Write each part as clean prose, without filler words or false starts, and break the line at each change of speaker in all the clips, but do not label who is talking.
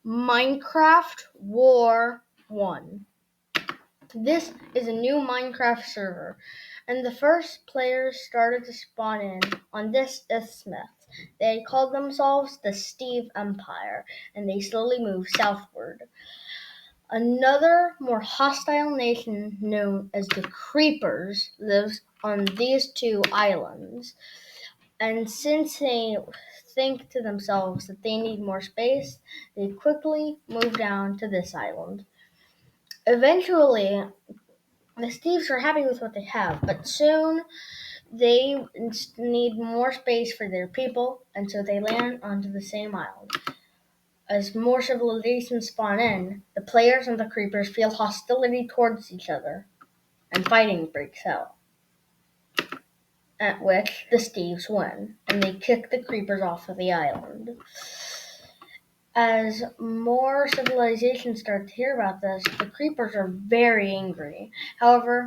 Minecraft War 1. This is a new Minecraft server, and the first players started to spawn in on this isthmus. They called themselves the Steve Empire, and they slowly moved southward. Another, more hostile nation known as the Creepers lives on these two islands, and since they think to themselves that they need more space, they quickly move down to this island. Eventually, the Steves are happy with what they have, but soon they need more space for their people, and so they land onto the same island. As more civilizations spawn in, the players and the creepers feel hostility towards each other, and fighting breaks out. At which the Steves win, and they kick the creepers off of the island. As more civilizations start to hear about this, the creepers are very angry. However,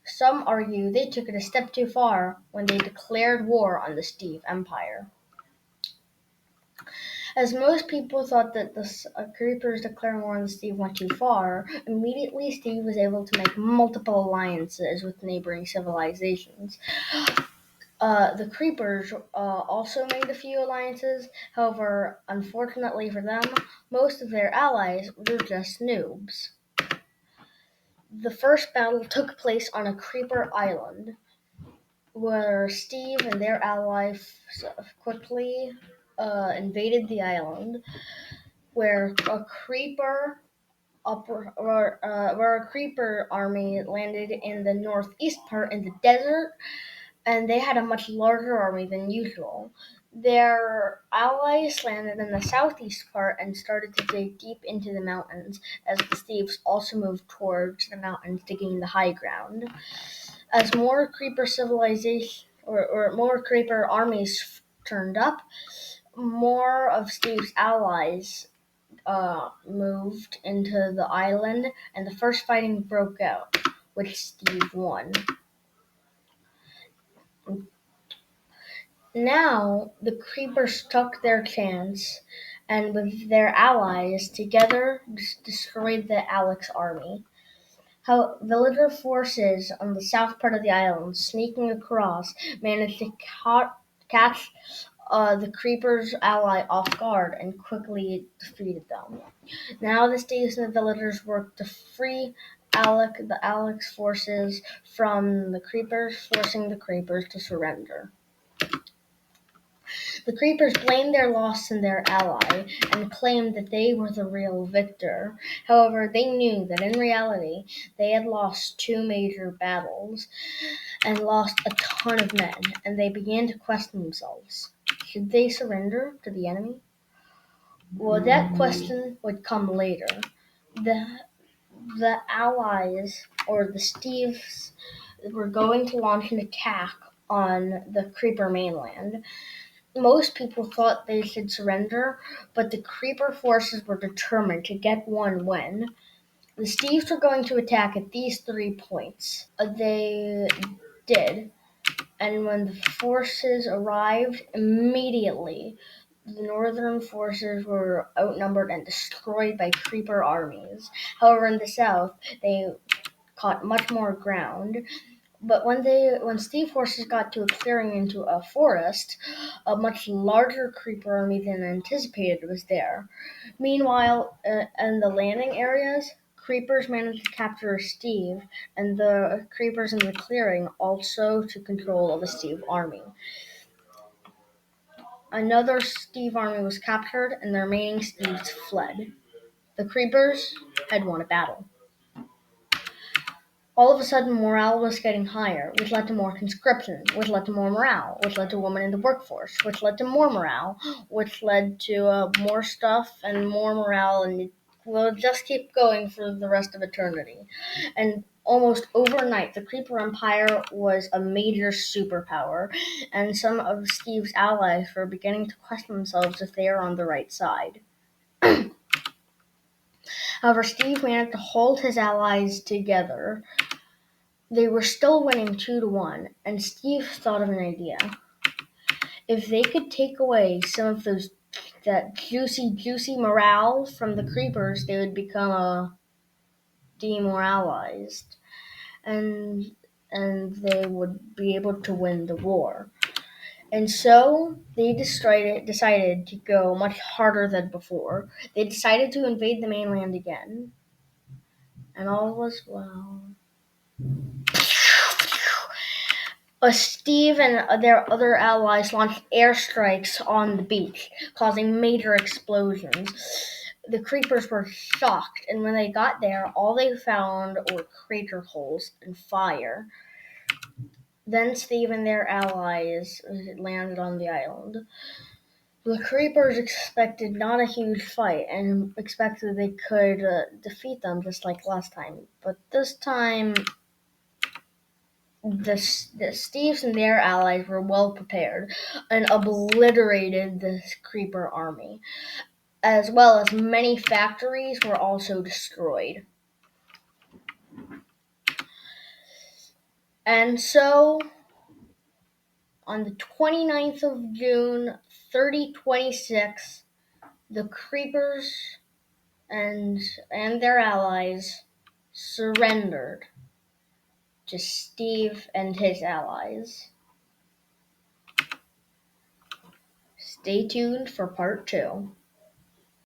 some argue they took it a step too far when they declared war on the Steve Empire. As most people thought that the creepers declaring war on the Steve went too far, immediately Steve was able to make multiple alliances with neighboring civilizations. The creepers also made a few alliances. However, unfortunately for them, most of their allies were just noobs. The first battle took place on a creeper island, where Steve and their allies quickly invaded the island, where a creeper army landed in the northeast part in the desert, and they had a much larger army than usual. Their allies landed in the southeast part and started to dig deep into the mountains, as the Steves also moved towards the mountains to gain the high ground. As more creeper civilization or more creeper armies turned up, more of Steve's allies moved into the island, and the first fighting broke out, which Steve won. Now the creepers took their chance, and with their allies together destroyed the Alex army. How villager forces on the south part of the island, sneaking across, managed to catch the creepers' ally off guard and quickly defeated them. Now the Steves and the villagers work to free the Alex forces from the creepers, forcing the creepers to surrender. The creepers blamed their loss on their ally and claimed that they were the real victor. However, they knew that in reality they had lost two major battles and lost a ton of men, and they began to question themselves. Should they surrender to the enemy? Well, that question would come later. The the allies, or the Steves, were going to launch an attack on the Creeper mainland. Most people thought they should surrender, but the Creeper forces were determined to get one win. The Steves were going to attack at these 3 points. They did, and when the forces arrived, immediately the northern forces were outnumbered and destroyed by Creeper armies. However, in the south, they caught much more ground. But when Steve forces got to a clearing into a forest, a much larger creeper army than anticipated was there. Meanwhile, in the landing areas, creepers managed to capture Steve, and the creepers in the clearing also took control of the Steve army. Another Steve army was captured, and the remaining Steves fled. The creepers had won a battle. All of a sudden, morale was getting higher, which led to more conscription, which led to more morale, which led to women in the workforce, which led to more morale, which led to more stuff and more morale, and it will just keep going for the rest of eternity. And almost overnight, the Creeper Empire was a major superpower, and some of Steve's allies were beginning to question themselves if they are on the right side. However, Steve managed to hold his allies together. They were still winning 2-1, and Steve thought of an idea. If they could take away some of those that juicy morale from the creepers, they would become demoralized, and they would be able to win the war. And so they decided to go much harder than before. They decided to invade the mainland again, and all was well. Steve and their other allies launched airstrikes on the beach, causing major explosions. The creepers were shocked, and when they got there, all they found were crater holes and fire. Then Steve and their allies landed on the island. The creepers expected not a huge fight and expected they could defeat them just like last time. But this time, the Steves and their allies were well prepared and obliterated the creeper army, as well as many factories were also destroyed. And so, on the 29th of June, 3026, the creepers and their allies surrendered to Steve and his allies. Stay tuned for part 2.